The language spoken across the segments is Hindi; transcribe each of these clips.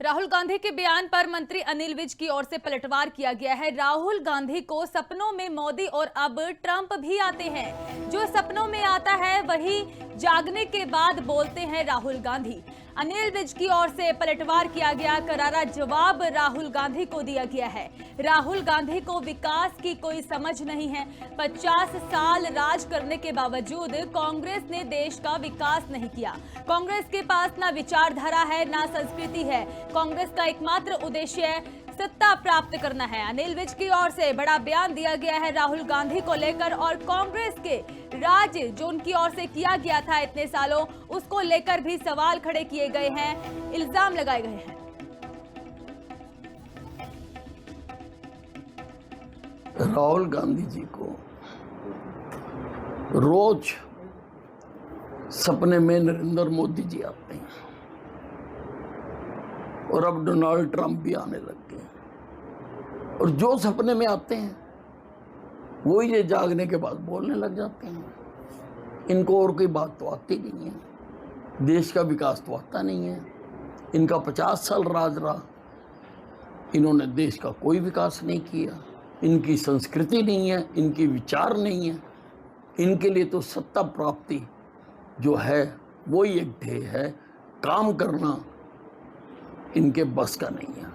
राहुल गांधी के बयान पर मंत्री अनिल विज की ओर से पलटवार किया गया है। राहुल गांधी को सपनों में मोदी और अब ट्रंप भी आते हैं। जो सपनों में आता है वही जागने के बाद बोलते हैं राहुल गांधी। अनिल विज की ओर से पलटवार किया गया, करारा जवाब राहुल गांधी को दिया गया है। राहुल गांधी को विकास की कोई समझ नहीं है। 50 साल राज करने के बावजूद कांग्रेस ने देश का विकास नहीं किया। कांग्रेस के पास ना विचारधारा है, ना संस्कृति है। कांग्रेस का एकमात्र उद्देश्य सत्ता प्राप्त करना है। अनिल विज की ओर से बड़ा बयान दिया गया है राहुल गांधी को लेकर, और कांग्रेस के राज जो उनकी ओर से किया गया था इतने सालों, उसको लेकर भी सवाल खड़े किए गए हैं, इल्जाम लगाए गए हैं। राहुल गांधी जी को रोज सपने में नरेंद्र मोदी जी आते हैं और अब डोनाल्ड ट्रंप भी आने लग गए, और जो सपने में आते हैं वो ये जागने के बाद बोलने लग जाते हैं। इनको और कोई बात तो आती नहीं है, देश का विकास तो आता नहीं है। इनका 50 साल राज रहा, इन्होंने देश का कोई विकास नहीं किया। इनकी संस्कृति नहीं है, इनकी विचार नहीं है। इनके लिए तो सत्ता प्राप्ति जो है वो ही एक ध्येय है, काम करना इनके बस का नहीं है।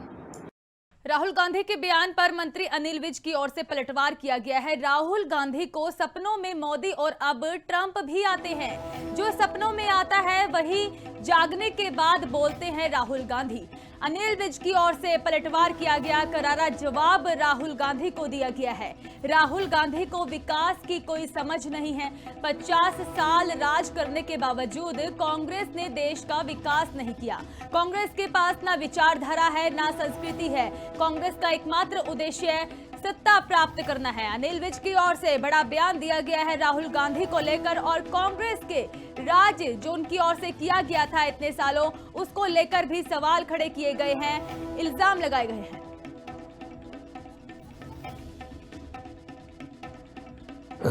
राहुल गांधी के बयान पर मंत्री अनिल विज की ओर से पलटवार किया गया है। राहुल गांधी को सपनों में मोदी और अब ट्रंप भी आते हैं। जो सपनों में आता है वही जागने के बाद बोलते हैं राहुल गांधी। अनिल विज की ओर से पलटवार किया गया, करारा जवाब राहुल गांधी को दिया गया है। राहुल गांधी को विकास की कोई समझ नहीं है। 50 साल राज करने के बावजूद कांग्रेस ने देश का विकास नहीं किया। कांग्रेस के पास ना विचारधारा है, ना संस्कृति है। कांग्रेस का एकमात्र उद्देश्य सत्ता प्राप्त करना है। अनिल विज की ओर से बड़ा बयान दिया गया है राहुल गांधी को लेकर, और कांग्रेस के राज जो उनकी ओर से किया गया था इतने सालों, उसको लेकर भी सवाल खड़े किए गए हैं, इल्जाम लगाए गए हैं।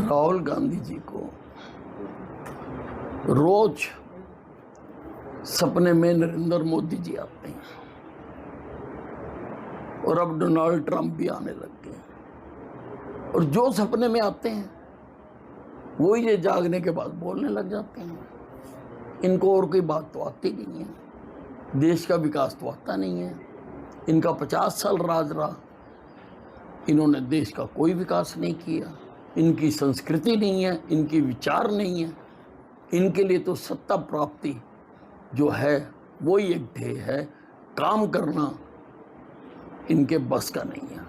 राहुल गांधी जी को रोज सपने में नरेंद्र मोदी जी आते हैं और अब डोनाल्ड ट्रंप भी आने लग गए, और जो सपने में आते हैं वो ये जागने के बाद बोलने लग जाते हैं। इनको और कोई बात तो आती नहीं है, देश का विकास तो आता नहीं है। इनका 50 साल राज रहा, इन्होंने देश का कोई विकास नहीं किया। इनकी संस्कृति नहीं है, इनकी विचार नहीं है। इनके लिए तो सत्ता प्राप्ति जो है वो ही एक ध्येय है, काम करना इनके बस का नहीं है।